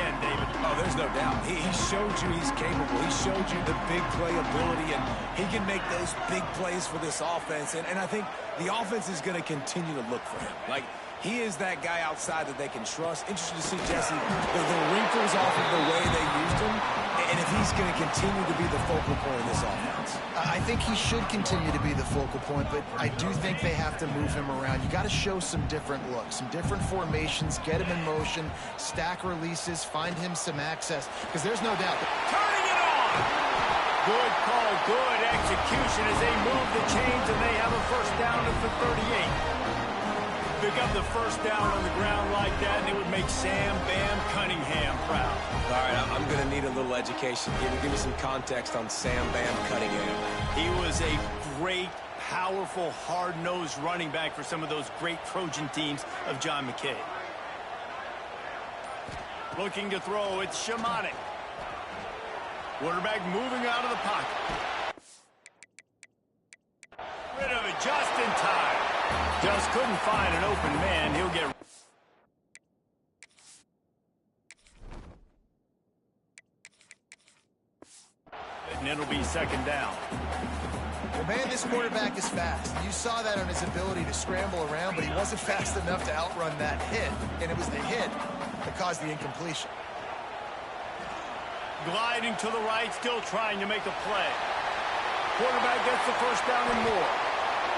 again, David. Oh, there's no doubt. He showed you he's capable. He showed you the big play ability, and he can make those big plays for this offense. And I think the offense is going to continue to look for him. Like, he is that guy outside that they can trust. Interested to see, Jesse, the wrinkles off of the way they used him, and if he's going to continue to be the focal point of this offense. I think he should continue to be the focal point, but I do think they have to move him around. You got to show some different looks, some different formations, get him in motion, stack releases, find him some access, because there's no doubt. Turning it on! Good call, good execution as they move the chains, and they have a first down at the 38. Pick up the first down on the ground like that, and it would make Sam Bam Cunningham proud. All right, I'm going to need a little education. Give me some context on Sam Bam Cunningham. He was a great, powerful, hard-nosed running back for some of those great Trojan teams of John McKay. Looking to throw, it's Shamanik. Quarterback moving out of the pocket. Rid of it just in time. Just couldn't find an open man. He'll get... And it'll be second down. Well, man, this quarterback is fast. You saw that on his ability to scramble around, but he wasn't fast enough to outrun that hit, and it was the hit that caused the incompletion. Gliding to the right, still trying to make a play. Quarterback gets the first down and more.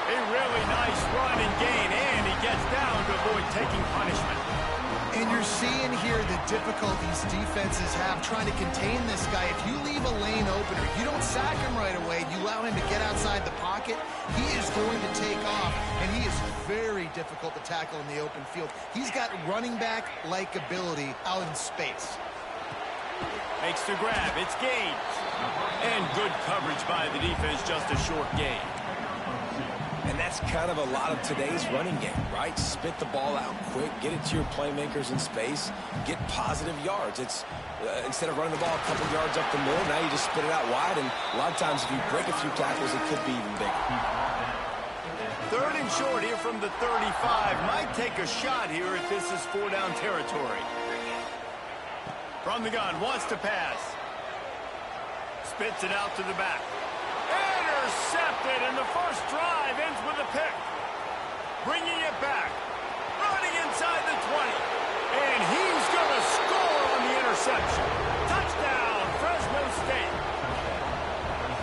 A really nice run and gain, and he gets down to avoid taking punishment. And you're seeing here the difficulties defenses have trying to contain this guy. If you leave a lane open or you don't sack him right away, you allow him to get outside the pocket, he is going to take off, and he is very difficult to tackle in the open field. He's got running back-like ability out in space. Makes the grab, it's gained. And good coverage by the defense, just a short gain. And that's kind of a lot of today's running game, right? Spit the ball out quick, get it to your playmakers in space, get positive yards. It's instead of running the ball a couple yards up the middle, now you just spit it out wide, and a lot of times if you break a few tackles, it could be even bigger. Third and short here from the 35. Might take a shot here if this is four-down territory. From the gun, wants to pass. Spits it out to the back. Intercepted, and the first drive ends with a pick. Bringing it back. Running inside the 20. And he's going to score on the interception. Touchdown, Fresno State.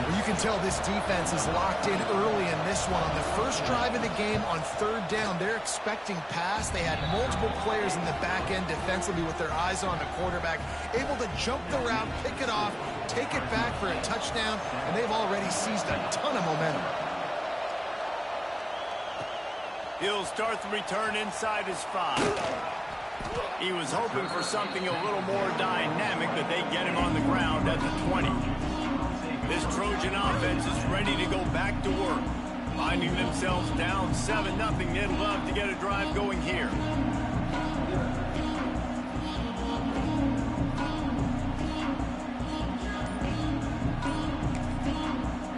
Well, you can tell this defense is locked in early in this one. On the first drive of the game on third down, they're expecting pass. They had multiple players in the back end defensively with their eyes on the quarterback, able to jump the route, pick it off, take it back for a touchdown, and they've already seized a ton of momentum. He'll start the return inside his 5. He was hoping for something a little more dynamic, but they get him on the ground at the 20. This Trojan offense is ready to go back to work. Finding themselves down 7-0, they'd love to get a drive going here.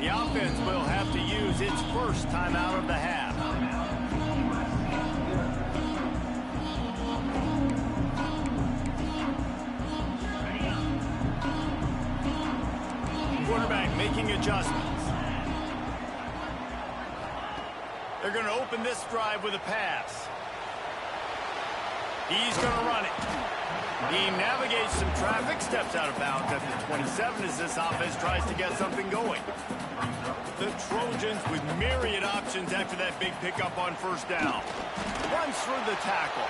The offense will have to use its first timeout of the half. Quarterback making adjustments. They're going to open this drive with a pass. He's going to run it. He navigates some traffic, steps out of bounds at the 27 as this offense tries to get something going. The Trojans with myriad options after that big pickup on first down. Runs through the tackle.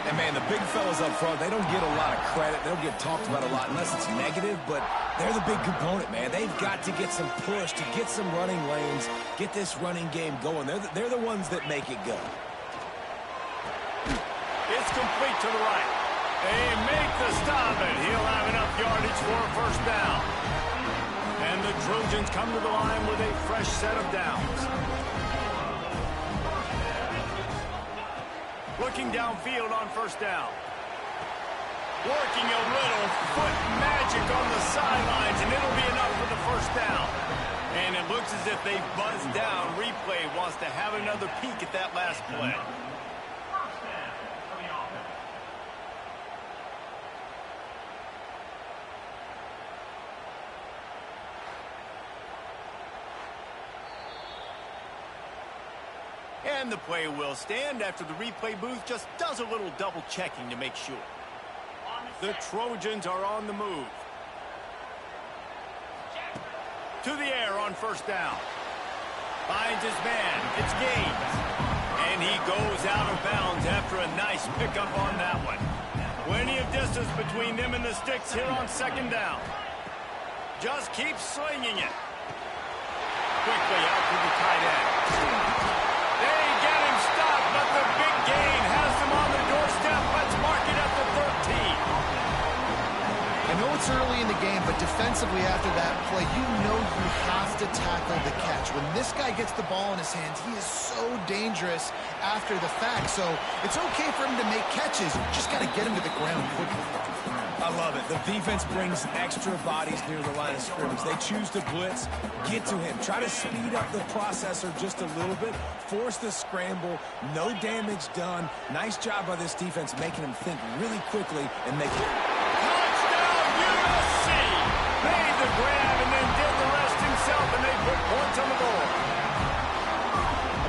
And, man, the big fellas up front, they don't get a lot of credit. They don't get talked about a lot unless it's negative, but they're the big component, man. They've got to get some push, to get some running lanes, get this running game going. They're the ones that make it go. It's complete to the right. They make the stop, and he'll have enough yardage for a first down. And the Trojans come to the line with a fresh set of downs. Looking downfield on first down. Working a little foot magic on the sidelines, and it'll be enough for the first down. And it looks as if they buzzed down. Replay wants to have another peek at that last play. And the play will stand after the replay booth just does a little double checking to make sure. The Trojans are on the move. To the air on first down. Finds his man. It's Gaines. And he goes out of bounds after a nice pickup on that one. Plenty of distance between them and the sticks here on second down. Just keep swinging it. Quickly out to the tight end. They get him stopped, but the big gain has them on the doorstep. Let's mark it at the 13. I know it's early in the game, but defensively after that play, you know you have to tackle the catch. When this guy gets the ball in his hands, he is so dangerous after the fact. So it's okay for him to make catches. You just got to get him to the ground quickly. I love it. The defense brings extra bodies near the line of scrimmage. They choose to blitz, get to him, try to speed up the processor just a little bit, force the scramble, no damage done. Nice job by this defense making him think really quickly and make it. Touchdown USC! Made the grab and then did the rest himself, and they put points on the board.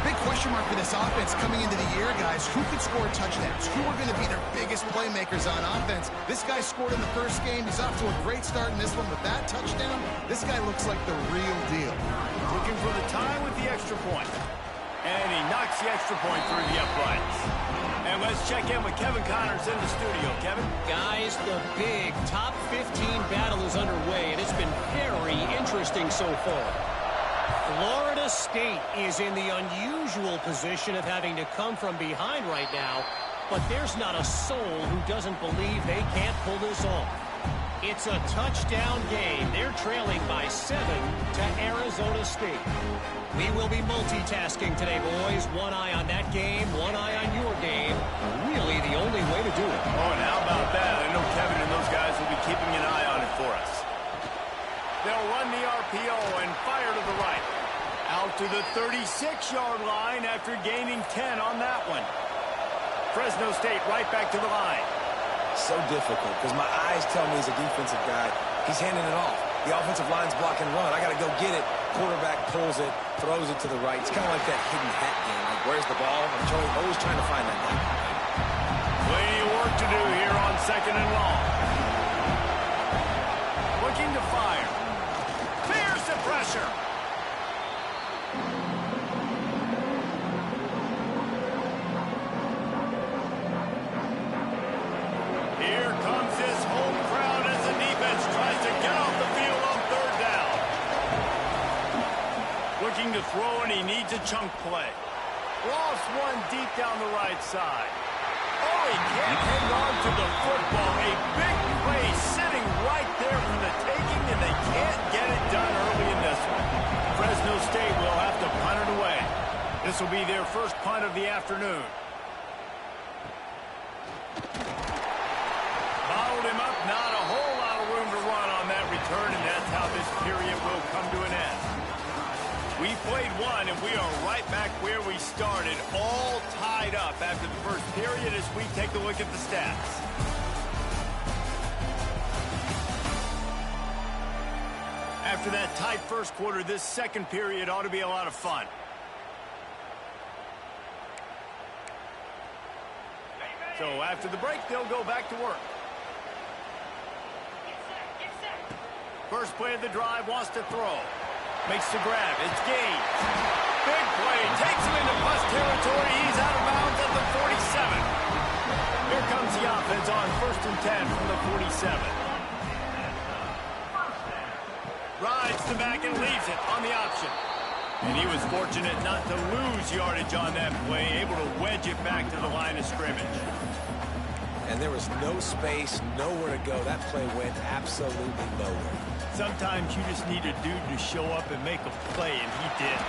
Big question mark for this offense coming into the year, guys. Who could score touchdowns? Who are going to be their biggest playmakers on offense? This guy scored in the first game. He's off to a great start in this one with that touchdown. This guy looks like the real deal. Looking for the tie with the extra point. And he knocks the extra point through the uprights. And let's check in with Kevin Connors in the studio. Kevin? Guys, the big top 15 battle is underway, and it's been very interesting so far. Florida State is in the unusual position of having to come from behind right now, but there's not a soul who doesn't believe they can't pull this off. It's a touchdown game. They're trailing by 7 to Arizona State. We will be multitasking today, boys. One eye on that game, one eye on your game. Really the only way to do it. Oh, and how about that? I know Kevin and those guys will be keeping an eye on it for us. They'll run the RPO and fire to the right. Out to the 36-yard line after gaining 10 on that one. Fresno State right back to the line. So difficult because my eyes tell me he's a defensive guy. He's handing it off. The offensive line's block and run. I got to go get it. Quarterback pulls it, throws it to the right. It's kind of like that hidden hat game. Like, where's the ball? I'm always trying to find that guy. Plenty of work to do here on second and long. Looking to fire. Clears the pressure. Here comes this home crowd as the defense tries to get off the field on third down. Looking to throw, and he needs a chunk play. Lost one deep down the right side. Oh, he can't hang on to the football. A big play sitting right there for the taking, and they can't get it done early in this one. Fresno State will have to punt it away. This will be their first punt of the afternoon. Bottled him up, not a whole lot of room to run on that return, and that's how this period will come to an end. We played one, and we are right back where we started, all tied up after the first period as we take a look at the stats. After that tight first quarter, this second period ought to be a lot of fun. So after the break, they'll go back to work. First play of the drive, wants to throw. Makes the grab. It's Gaines. Big play. Takes him into plus territory. He's out of bounds at the 47. Here comes the offense on 1st and 10 from the 47. Rides the back and leaves it on the option. And he was fortunate not to lose yardage on that play, able to wedge it back to the line of scrimmage. And there was no space, nowhere to go. That play went absolutely nowhere. Sometimes you just need a dude to show up and make a play, and he did.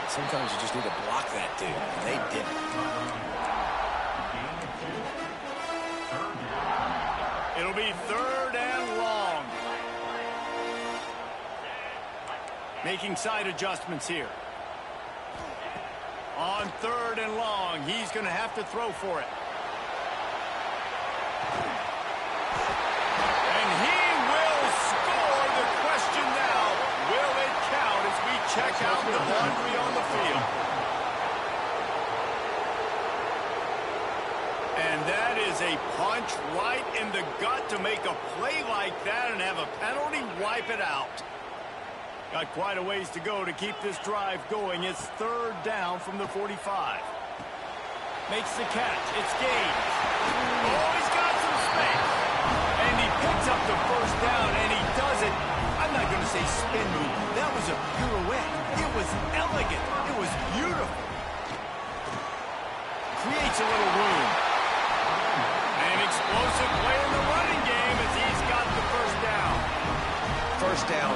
Sometimes you just need to block that dude, and they didn't. It'll be 3rd and long. Making side adjustments here. On 3rd and long, he's going to have to throw for it. Check out the laundry on the field. a punch right in the gut to make a play like that and have a penalty wipe it out. Got quite a ways to go to keep this drive going. It's third down from the 45. Makes the catch. It's gained. Oh, he's got some space. And he picks up the first down, and he does it. I'm not going to say spin move. That was a pirouette. It was elegant. It was beautiful. Creates a little room. An explosive play in the running game as he's got the first down. First down,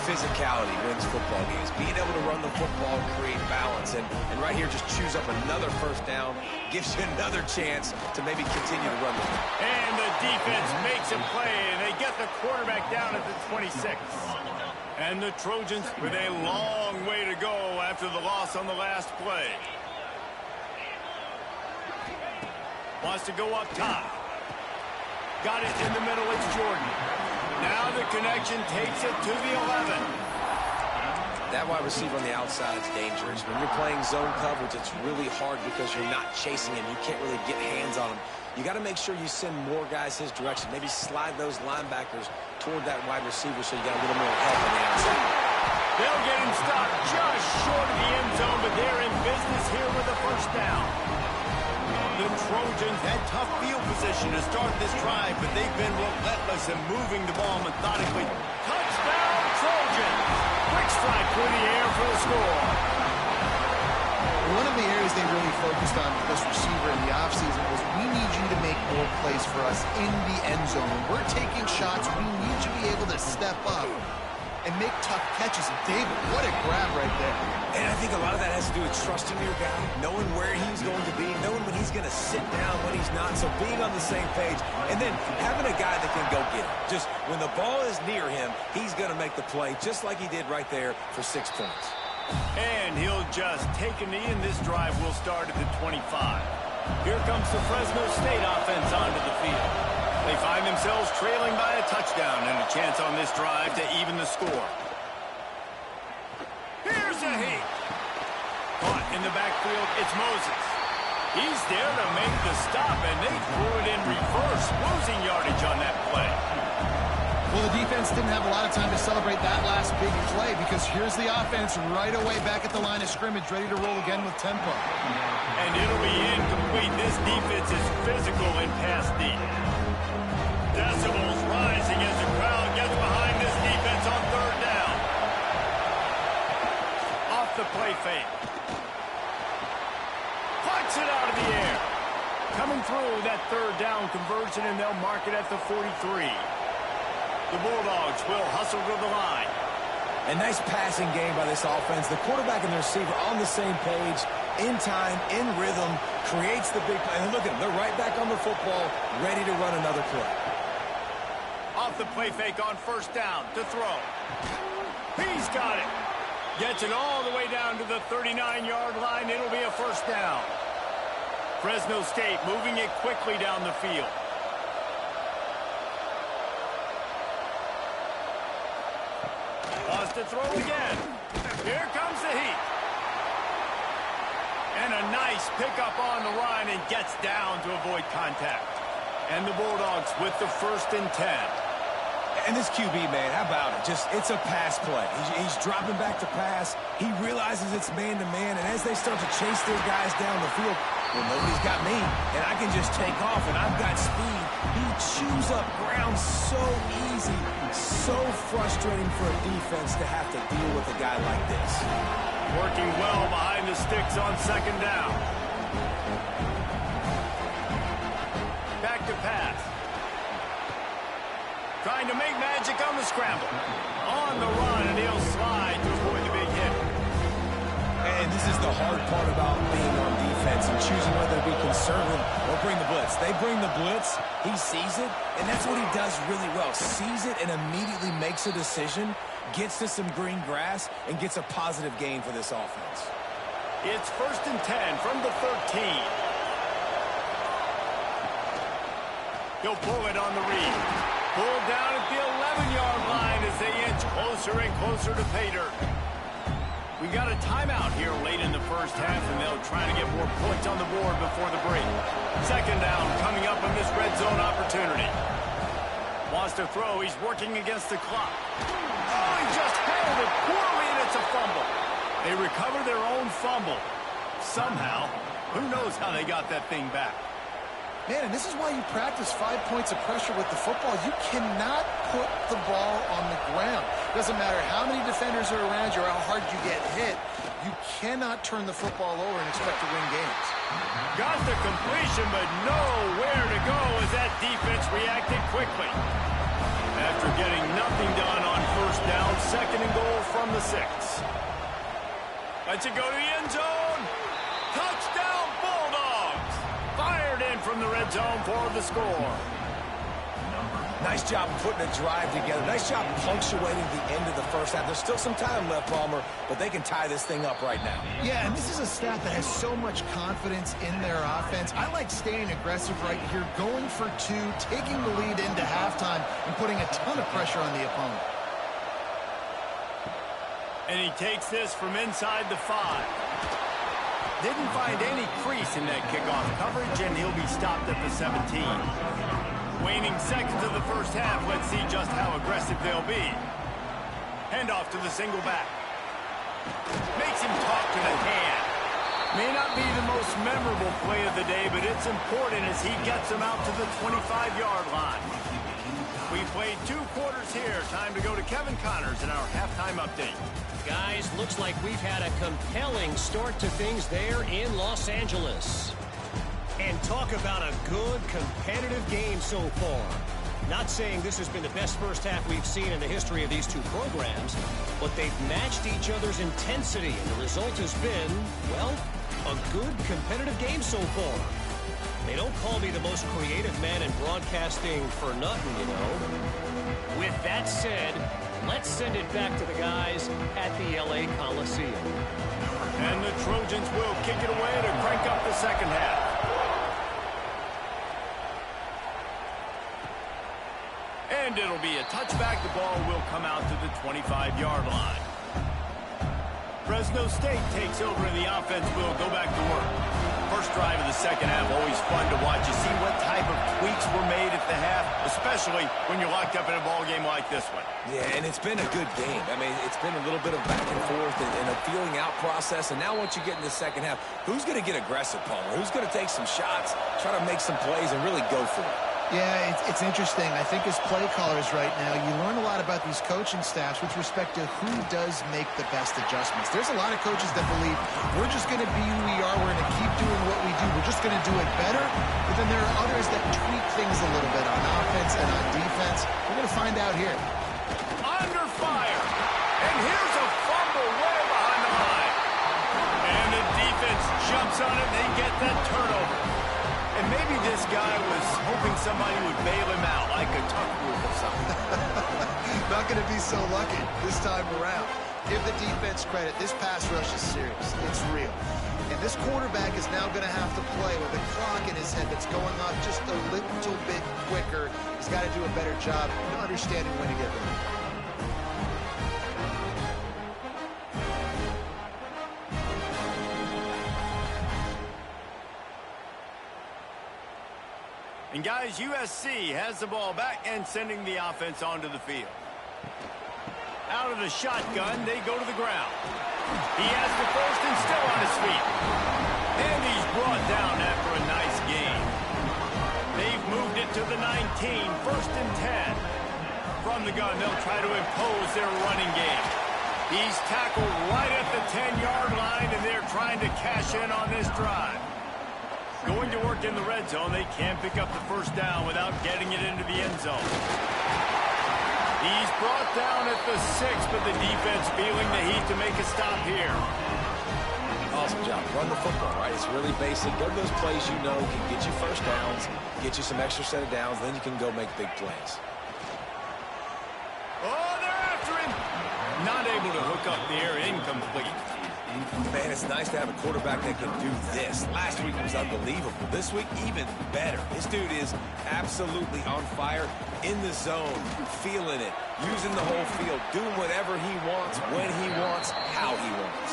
physicality wins football games. Being able to run the football, create balance, and right here just choose up another first down, gives you another chance to maybe continue to run the ball. And the defense makes a play, and they get the quarterback down at the 26. And the Trojans with a long way to go after the loss on the last play. Wants to go up top. Got it in the middle. It's Jordan. Now the connection takes it to the 11. That wide receiver on the outside is dangerous. When you're playing zone coverage, it's really hard because you're not chasing him. You can't really get hands on him. You got to make sure you send more guys his direction. Maybe slide those linebackers toward that wide receiver so you got a little more help on the outside. They'll get him stopped just short of the end zone, but they're in business here with a first down. The Trojans had tough field position to start this drive, but they've been relentless in moving the ball methodically. Touchdown, Trojans! Quick strike through the air for the score. One of the areas they really focused on with this receiver in the offseason was we need you to make more plays for us in the end zone. When we're taking shots, we need you to be able to step up and make tough catches. And David, what a grab right there. And I think a lot of that has to do with trusting your guy, knowing where he's going to be, knowing when he's going to sit down, when he's not. So being on the same page, and then having a guy that can go get it. Just when the ball is near him, he's going to make the play, just like he did right there for 6 points. And he'll just take a knee, and this drive will start at the 25. Here comes the Fresno State offense onto the field. They find themselves trailing by a touchdown and a chance on this drive to even the score. Here's a hit. Caught in the backfield, it's Moses. He's there to make the stop, and they threw it in reverse, losing yardage on that play. Well, the defense didn't have a lot of time to celebrate that last big play because here's the offense right away back at the line of scrimmage, ready to roll again with tempo. And it'll be incomplete. This defense is physical in pass deep. Decibels rising as the crowd gets behind this defense on third down. Off the play fake. Puts it out of the air. Coming through that third down conversion, and they'll mark it at the 43. The Bulldogs will hustle to the line. A nice passing game by this offense. The quarterback and the receiver on the same page, in time, in rhythm, creates the big play. And look at them. They're right back on the football, ready to run another play. Off the play fake on first down to throw. He's got it. Gets it all the way down to the 39-yard line. It'll be a first down. Fresno State moving it quickly down the field. Wants to throw again. Here comes the heat. And a nice pickup on the line and gets down to avoid contact. And the Bulldogs with the 1st and 10. And this QB, man, how about it? It's a pass play. He's dropping back to pass. He realizes it's man-to-man, and as they start to chase their guys down the field, well, nobody's got me, and I can just take off, and I've got speed. He chews up ground so easy, so frustrating for a defense to have to deal with a guy like this. Working well behind the sticks on second down. Back to pass. Trying to make magic on the scramble. On the run, and he'll slide to avoid the big hit. And this is the hard part about being on defense and choosing whether to be conservative or bring the blitz. They bring the blitz, he sees it, and that's what he does really well. Sees it and immediately makes a decision, gets to some green grass, and gets a positive gain for this offense. It's 1st and 10 from the 13. He'll pull it on the read. Pulled down at the 11-yard line as they inch closer and closer to pay dirt. We got a timeout here late in the first half, and they'll try to get more points on the board before the break. Second down coming up in this red zone opportunity. Wants to throw. He's working against the clock. Oh, he just held it poorly, and it's a fumble. They recover their own fumble. Somehow, who knows how they got that thing back. Man, and this is why you practice 5 points of pressure with the football. You cannot put the ball on the ground. Doesn't matter how many defenders are around you or how hard you get hit. You cannot turn the football over and expect to win games. Got the completion, but nowhere to go as that defense reacted quickly. After getting nothing done on first down, second and goal from the 6. Lets it go to the end zone. Touchdown, Bulldogs! Fired in from the red zone for the score. Nice job putting a drive together. Nice job punctuating the end of the first half. There's still some time left, Palmer, but they can tie this thing up right now. Yeah, and this is a staff that has so much confidence in their offense. I like staying aggressive right here, going for 2, taking the lead into halftime, and putting a ton of pressure on the opponent. And he takes this from inside the 5. Didn't find any crease in that kickoff coverage, and he'll be stopped at the 17. Waning seconds of the first half. Let's see just how aggressive they'll be. Handoff to the single back. Makes him talk to the hand. May not be the most memorable play of the day, but it's important as he gets him out to the 25-yard line. We played 2 quarters here. Time to go to Kevin Connors in our halftime update. Guys, looks like we've had a compelling start to things there in Los Angeles. And talk about a good, competitive game so far. Not saying this has been the best first half we've seen in the history of these 2 programs, but they've matched each other's intensity, and the result has been, well, a good, competitive game so far. They don't call me the most creative man in broadcasting for nothing, you know. With that said, let's send it back to the guys at the LA Coliseum. And the Trojans will kick it away to crank up the second half. And it'll be a touchback. The ball will come out to the 25-yard line. Fresno State takes over and the offense will go back to work. First drive of the second half, always fun to watch. You see what type of tweaks were made at the half, especially when you're locked up in a ball game like this one. Yeah, and it's been a good game. I mean, it's been a little bit of back and forth and a feeling out process. And now once you get in the second half, who's going to get aggressive, Palmer? Who's going to take some shots, try to make some plays, and really go for it? Yeah, it's interesting. I think as play callers right now, you learn a lot about these coaching staffs with respect to who does make the best adjustments. There's a lot of coaches that believe we're just going to be who we are. We're going to keep doing what we do. We're just going to do it better. But then there are others that tweak things a little bit on offense and on defense. We're going to find out here. Under fire. And here's a fumble way behind the line. And the defense jumps on it. They get that turnover. And maybe this guy was hoping somebody would bail him out, like a tuck rule or something. Not going to be so lucky this time around. Give the defense credit. This pass rush is serious. It's real. And this quarterback is now going to have to play with a clock in his head that's going off just a little bit quicker. He's got to do a better job understanding when to get ready. And guys, USC has the ball back and sending the offense onto the field. Out of the shotgun, they go to the ground. He has the first and still on his feet. And he's brought down after a nice gain. They've moved it to the 19, first and 10. From the gun, they'll try to impose their running game. He's tackled right at the 10-yard line, and they're trying to cash in on this drive. Going to work in the red zone. They can't pick up the first down without getting it into the end zone. He's brought down at the 6, but the defense feeling the heat to make a stop here. Awesome job. Run the football, right? It's really basic. Go to those plays you know can get you first downs, get you some extra set of downs, then you can go make big plays. Oh, they're after him. Not able to hook up the air, incomplete. Man, it's nice to have a quarterback that can do this. Last week was unbelievable. This week, even better. This dude is absolutely on fire, in the zone, feeling it, using the whole field, doing whatever he wants, when he wants, how he wants.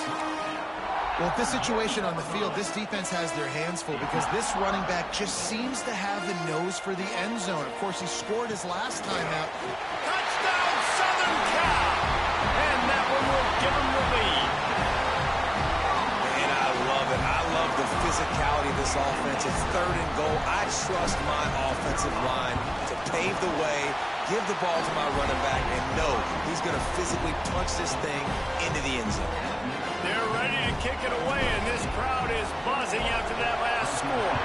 Well, with this situation on the field, this defense has their hands full because this running back just seems to have the nose for the end zone. Of course, he scored his last time out. Touchdown, Southern Cal! And that one will give him the lead. And I love it. I love the physicality of this offense. It's 3rd and goal. I trust my offensive line to pave the way, give the ball to my running back, and know he's going to physically punch this thing into the end zone. They're ready to kick it away, and this crowd is buzzing after that last score.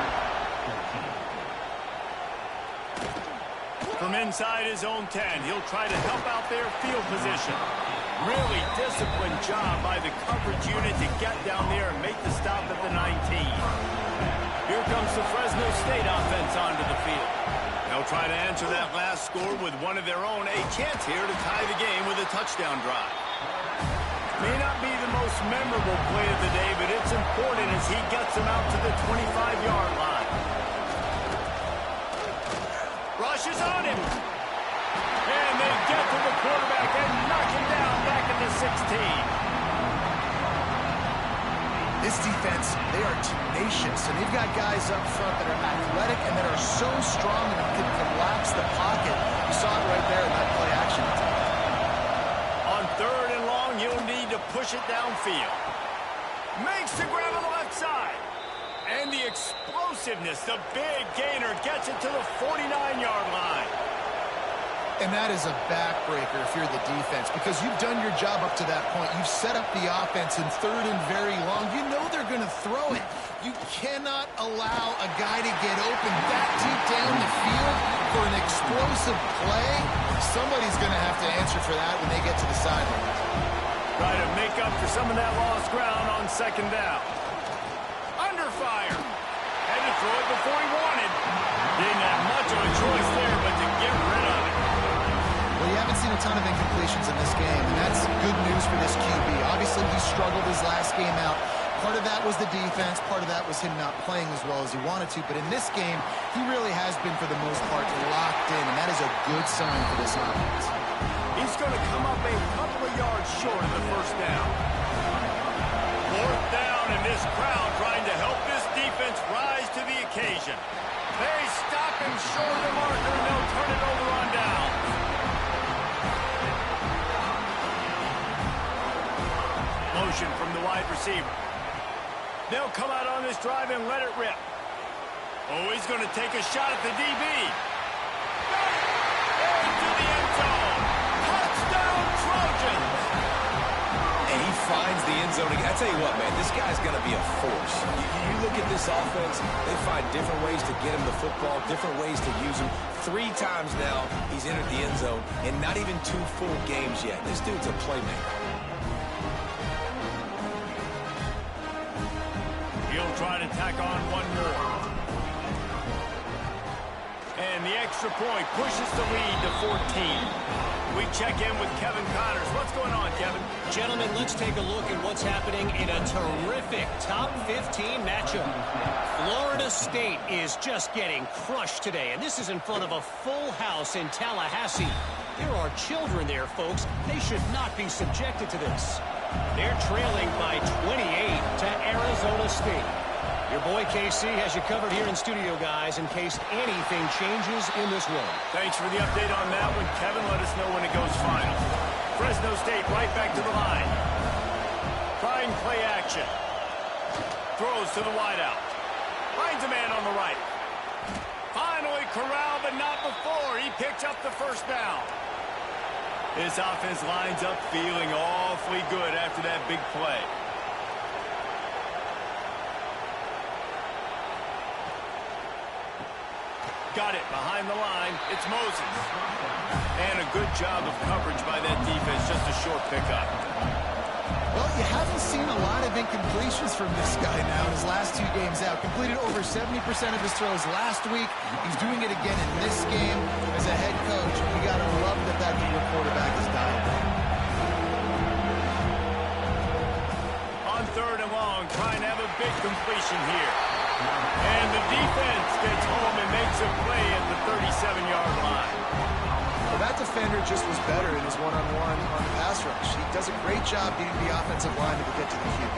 From inside his own 10, he'll try to help out their field position. Really disciplined job by the coverage unit to get down there and make the stop at the 19. Here comes the Fresno State offense onto the field. They'll try to answer that last score with one of their own, a chance here to tie the game with a touchdown drive. May not be the most memorable play of the day, but it's important as he gets them out to the 25-yard line. Rushes on him. And they get to the quarterback and knock him down back at the 16. This defense, they are tenacious, and they've got guys up front that are athletic and that are so strong and can collapse the pocket. You saw it right there in that play action attack. On 3rd and long, you'll need to push it downfield. Makes the grab on the left side. And the explosiveness, the big gainer, gets it to the 49-yard line. And that is a backbreaker if you're the defense, because you've done your job up to that point. You've set up the offense in 3rd and very long. You know they're going to throw it. You cannot allow a guy to get open that deep down the field for an explosive play. Somebody's going to have to answer for that when they get to the sidelines. Try to make up for some of that lost ground on 2nd down. Under fire. Had to throw it before he wanted. Didn't have much of a choice there but to get rid of it. Well, you haven't seen a ton of incompletions in this game, and that's good news for this QB. Obviously, he struggled his last game out. Part of that was the defense. Part of that was him not playing as well as he wanted to. But in this game, he really has been, for the most part, locked in, and that is a good sign for this offense. He's going to come up a couple of yards short of the 1st down. 4th down, and this crowd trying to help this defense rise to the occasion. They stop him short of the marker, and they'll turn it over on down. Motion from the wide receiver. They'll come out on this drive and let it rip. Oh, he's going to take a shot at the DB. Got it! Into the end zone. Touchdown, Trojans! And he finds the end zone. I tell you what, man, this guy's going to be a force. You look at this offense, they find different ways to get him the football, different ways to use him. 3 times now he's entered the end zone, and not even 2 full games yet. This dude's a playmaker. He'll try to tack on one more. And the extra point pushes the lead to 14. We check in with Kevin Connors. What's going on, Kevin? Gentlemen, let's take a look at what's happening in a terrific top 15 matchup. Florida State is just getting crushed today, and this is in front of a full house in Tallahassee. There are children there, folks. They should not be subjected to this. They're trailing by 28 to Arizona State. Your boy KC has you covered here in studio, guys, in case anything changes in this one. Thanks for the update on that one, Kevin. Let us know when it goes final. Fresno State right back to the line. Trying play action. Throws to the wideout. Finds a man on the right. Finally corralled, but not before. He picks up the 1st down. This offense lines up feeling awfully good after that big play. Got it behind the line. It's Moses. And a good job of coverage by that defense. Just a short pickup. Well, you haven't seen a lot of incompletions from this guy now in his last 2 games out. Completed over 70% of his throws last week. He's doing it again in this game. As a head coach, you got to love that your quarterback is dialed in. On big completion here. And the defense gets home and makes a play at the 37-yard line. Well, that defender just was better in his one-on-one on the pass rush. He does a great job beating the offensive lineman to get to the QB.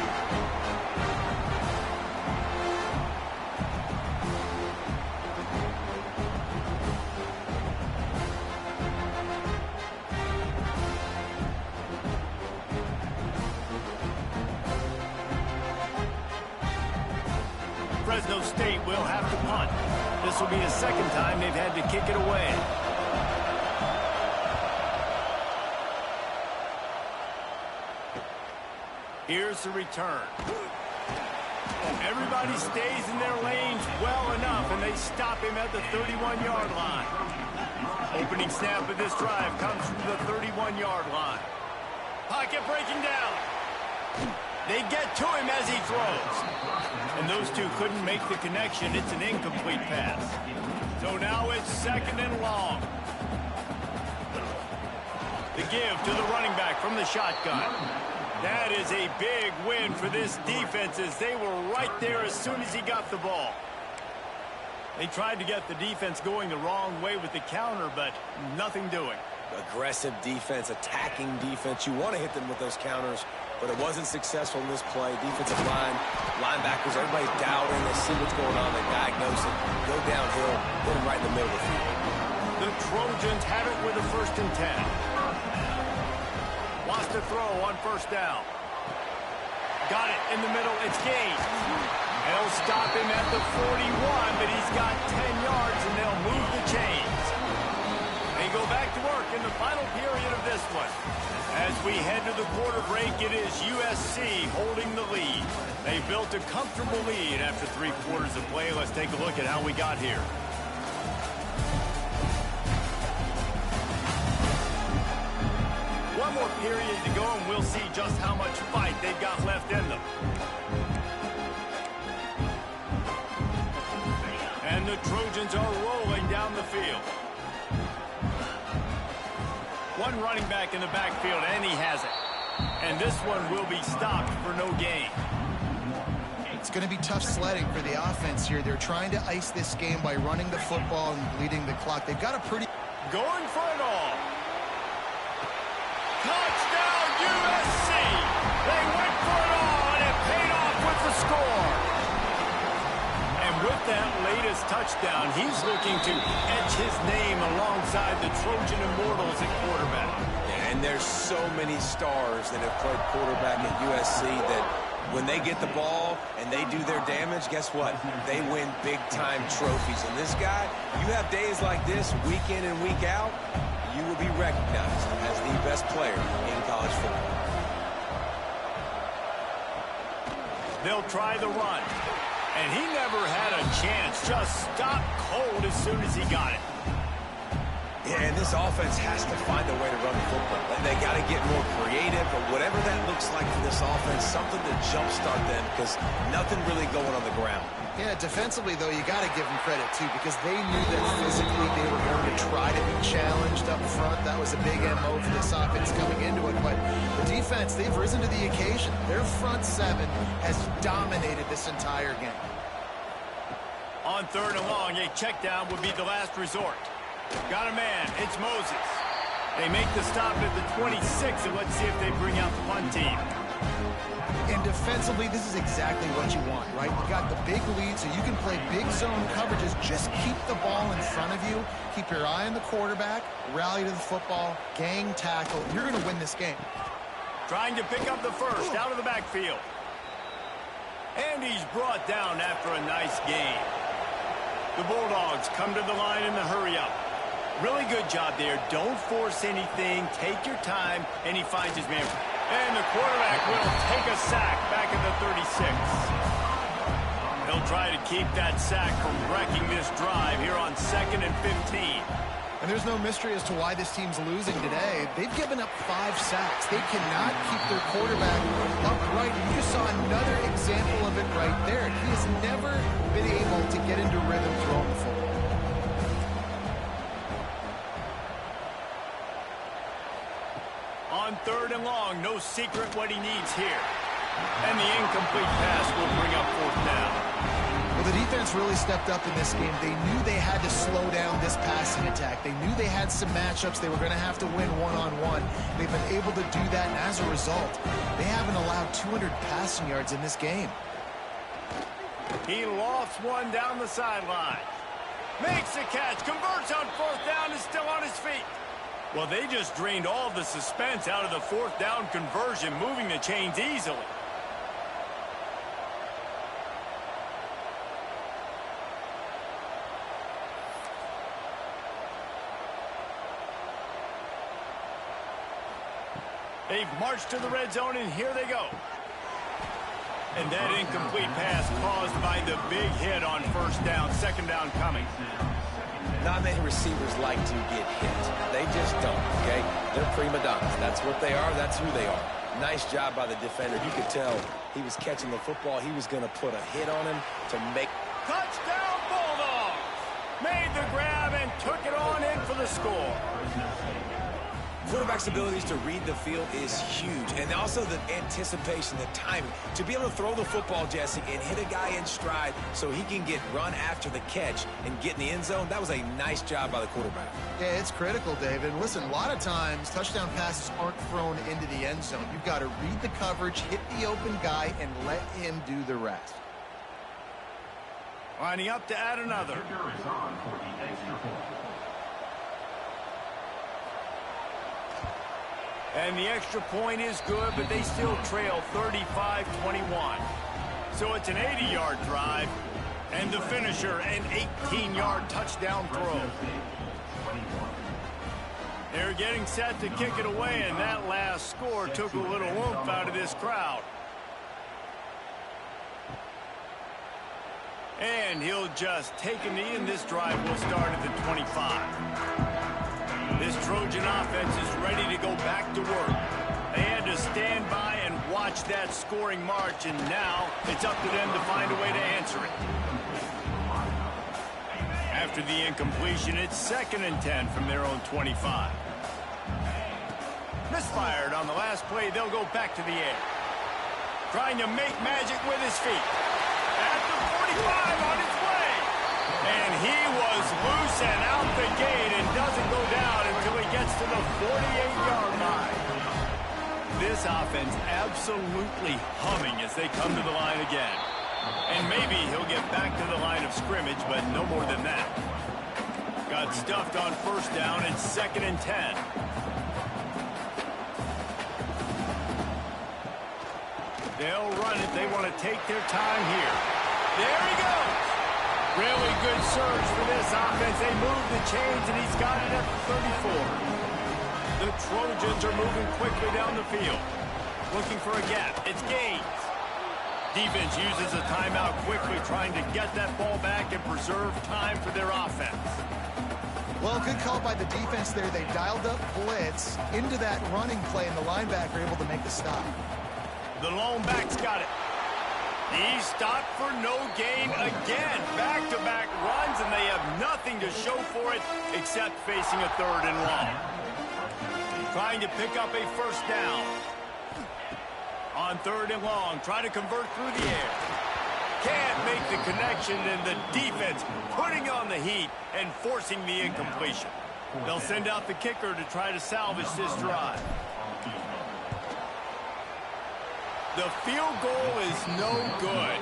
Fresno State will have to punt. This will be the second time they've had to kick it away. Here's the return. Everybody stays in their lanes well enough, and they stop him at the 31-yard line. Opening snap of this drive comes from the 31-yard line. Pocket breaking down. They get to him as he throws. And those two couldn't make the connection. It's an incomplete pass. So now it's second and long. The give to the running back from the shotgun. That is a big win for this defense as they were right there as soon as he got the ball. They tried to get the defense going the wrong way with the counter, but nothing doing. Aggressive defense, attacking defense. You want to hit them with those counters, but it wasn't successful in this play. Defensive line, linebackers, everybody's doubting. They see what's going on. They diagnose it, go downhill, put them right in the middle of the field. The Trojans have it with a 1st and 10. Wants to throw on 1st down. Got it in the middle. It's gained. They'll stop him at the 41, but he's got 10 yards, and they'll move the chains. They go back to work in the final period of this one. As we head to the quarter break, it is USC holding the lead. They built a comfortable lead after 3 quarters of play. Let's take a look at how we got here. One more period to go, and we'll see just how much fight they've got left in them. And the Trojans are rolling down the field. One running back in the backfield, and he has it. And this one will be stopped for no gain. It's going to be tough sledding for the offense here. They're trying to ice this game by running the football and bleeding the clock. They've got a pretty... Going for it all. Touchdown, USC! They went for it all, and it paid off with the score. And with that latest touchdown, he's looking to etch his name alongside the Trojan Immortals at quarterback. And there's so many stars that have played quarterback at USC that when they get the ball and they do their damage, guess what? They win big-time trophies. And this guy, you have days like this, week in and week out, you will be recognized as the best player in college football. They'll try the run. And he never had a chance. Just stopped cold as soon as he got it. Yeah, and this offense has to find a way to run the football. They got to get more creative, but whatever that looks like for this offense, something to jumpstart them because nothing really going on the ground. Yeah, defensively, though, you got to give them credit, too, because they knew that physically they were going to try to be challenged up front. That was a big MO for this offense coming into it. But the defense, they've risen to the occasion. Their front 7 has dominated this entire game. On 3rd and long, a check down would be the last resort. Got a man. It's Moses. They make the stop at the 26, and let's see if they bring out the punt team. And defensively, this is exactly what you want, right? You got the big lead, so you can play big zone coverages. Just keep the ball in front of you. Keep your eye on the quarterback. Rally to the football. Gang tackle. You're going to win this game. Trying to pick up the first out of the backfield. And he's brought down after a nice gain. The Bulldogs come to the line in the hurry-up. Really good job there. Don't force anything. Take your time, and he finds his man. And the quarterback will take a sack back at the 36. He'll try to keep that sack from wrecking this drive here on 2nd and 15. And there's no mystery as to why this team's losing today. They've given up 5 sacks. They cannot keep their quarterback upright. You just saw another example of it right there. He has never been able to get into rhythm throwing the football. On 3rd and long, no secret what he needs here. And the incomplete pass will bring up 4th down. Well, the defense really stepped up in this game. They knew they had to slow down this passing attack. They knew they had some matchups they were going to have to win one-on-one. They've been able to do that, and as a result, they haven't allowed 200 passing yards in this game. He lofts one down the sideline. Makes the catch, converts on 4th down, is still on his feet. Well, they just drained all of the suspense out of the 4th down conversion, moving the chains easily. They've marched to the red zone, and here they go. And that incomplete pass caused by the big hit on 1st down, 2nd down coming. Not many receivers like to get hit. They just don't, okay? They're prima donnas. That's what they are. That's who they are. Nice job by the defender. You could tell he was catching the football. He was going to put a hit on him to make... Touchdown, Bulldogs! Made the grab and took it on in for the score. Quarterback's abilities to read the field is huge, and also the anticipation, the timing. To be able to throw the football, Jesse, and hit a guy in stride so he can get run after the catch and get in the end zone, that was a nice job by the quarterback. Yeah, it's critical, David. Listen, a lot of times touchdown passes aren't thrown into the end zone. You've got to read the coverage, hit the open guy, and let him do the rest. Lining up to add another. And the extra point is good, but they still trail 35-21. So it's an 80-yard drive, and the finisher, an 18-yard touchdown throw. They're getting set to kick it away, and that last score took a little oomph out of this crowd. And he'll just take a knee, and this drive will start at the 25. This Trojan offense is ready to go back to work. They had to stand by and watch that scoring march, and now it's up to them to find a way to answer it. After the incompletion, it's 2nd and 10 from their own 25. Misfired on the last play. They'll go back to the air. Trying to make magic with his feet. At the 45 on his way. And he was loose and out the gate and doesn't go down until he gets to the 48-yard line. This offense absolutely humming as they come to the line again. And maybe he'll get back to the line of scrimmage, but no more than that. Got stuffed on 1st down. It's 2nd and 10. They'll run it. They want to take their time here. There he goes. Really good surge for this offense. They move the chains, and he's got it at the 34. The Trojans are moving quickly down the field. Looking for a gap. It's Gaines. Defense uses a timeout quickly, trying to get that ball back and preserve time for their offense. Well, good call by the defense there. They dialed up blitz into that running play, and the linebacker able to make the stop. The lone back's got it. He stopped for no gain again. Back-to-back runs, and they have nothing to show for it except facing a 3rd and long. Trying to pick up a 1st down. On 3rd and long, trying to convert through the air. Can't make the connection, and the defense putting on the heat and forcing the incompletion. They'll send out the kicker to try to salvage this drive. The field goal is no good.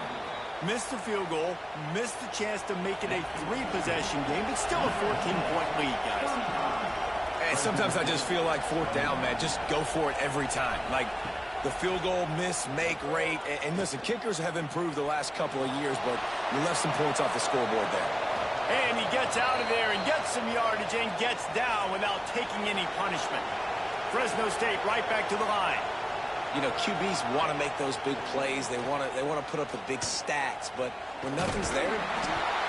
Missed the field goal, missed the chance to make it a 3-possession game, but still a 14-point lead, guys. And sometimes I just feel like 4th down, man. Just go for it every time. Like the field goal miss-make rate. And listen, kickers have improved the last couple of years, but you left some points off the scoreboard there. And he gets out of there and gets some yardage and gets down without taking any punishment. Fresno State right back to the line. You know, QBs want to make those big plays. They want to put up the big stats, but when nothing's there,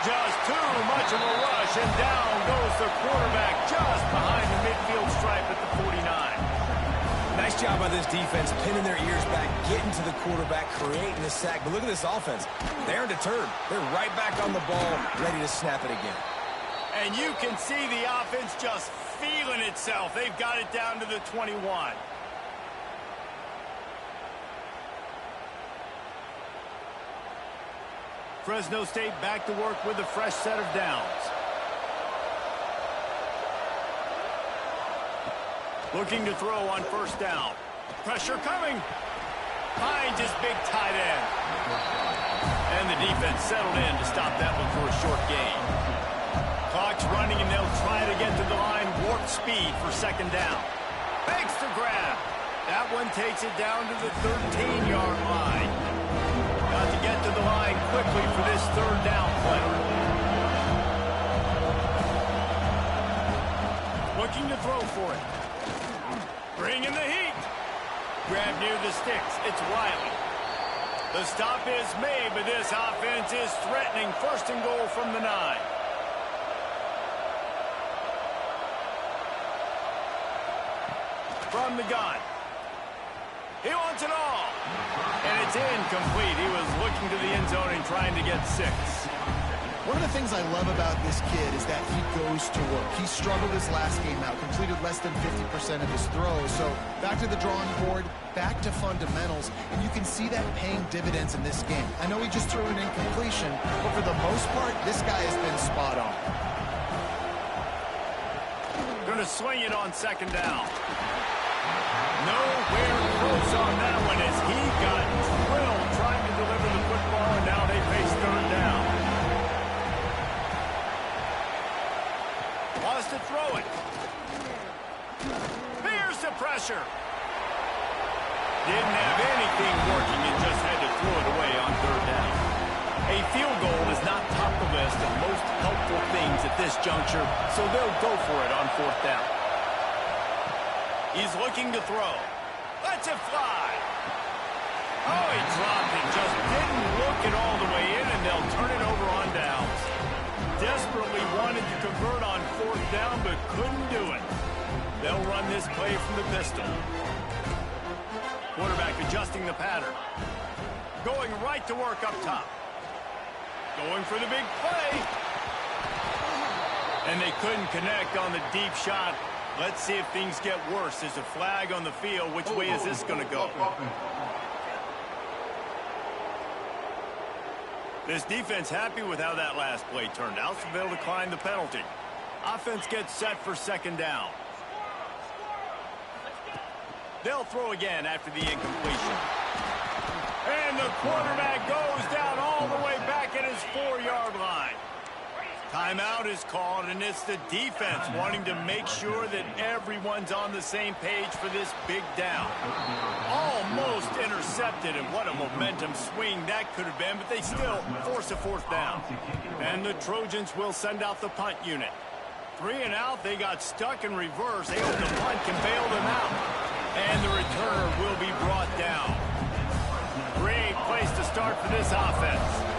just too much of a rush, and down goes the quarterback just behind the midfield stripe at the 49. Nice job by this defense, pinning their ears back, getting to the quarterback, creating the sack. But look at this offense. They're deterred. They're right back on the ball, ready to snap it again. And you can see the offense just feeling itself. They've got it down to the 21. Fresno State back to work with a fresh set of downs. Looking to throw on first down. Pressure coming. Finds his big tight end. And the defense settled in to stop that one for a short gain. Clock's running, and they'll try to get to the line. Warp speed for second down. Makes the grab. That one takes it down to the 13-yard line. Got to get to the line quickly for this third down play. Looking to throw for it. Bringing the heat. Grab near the sticks. It's Wiley. The stop is made, but this offense is threatening. First and goal from the 9. From the gun. He wants it all. And it's incomplete. He was looking to the end zone and trying to get 6. One of the things I love about this kid is that he goes to work. He struggled his last game out, completed less than 50% of his throws. So back to the drawing board, back to fundamentals, and you can see that paying dividends in this game. I know he just threw an incompletion, but for the most part, this guy has been spot on. Going to swing it on second down. Nowhere close on that one as he got drilled trying to deliver the football, and now they face third down. Wants to throw it. Fears the pressure. Didn't have anything working and just had to throw it away on third down. A field goal is not top the list of most helpful things at this juncture, so they'll go for it on fourth down. He's looking to throw. Lets it fly. Oh, he dropped it. Just didn't look it all the way in, and they'll turn it over on downs. Desperately wanted to convert on fourth down, but couldn't do it. They'll run this play from the pistol. Quarterback adjusting the pattern. Going right to work up top. Going for the big play. And they couldn't connect on the deep shot. Let's see if things get worse. There's a flag on the field. Which way is this going to go? This defense happy with how that last play turned out, so they'll decline the penalty. Offense gets set for second down. They'll throw again after the incompletion. And the quarterback goes down all the way back at his 4-yard line. Timeout is called, and it's the defense wanting to make sure that everyone's on the same page for this big down. Almost intercepted, and what a momentum swing that could have been, but they still force a fourth down. And the Trojans will send out the punt unit. 3 and out, they got stuck in reverse. They hope the punt can bail them out. And the returner will be brought down. Great place to start for this offense.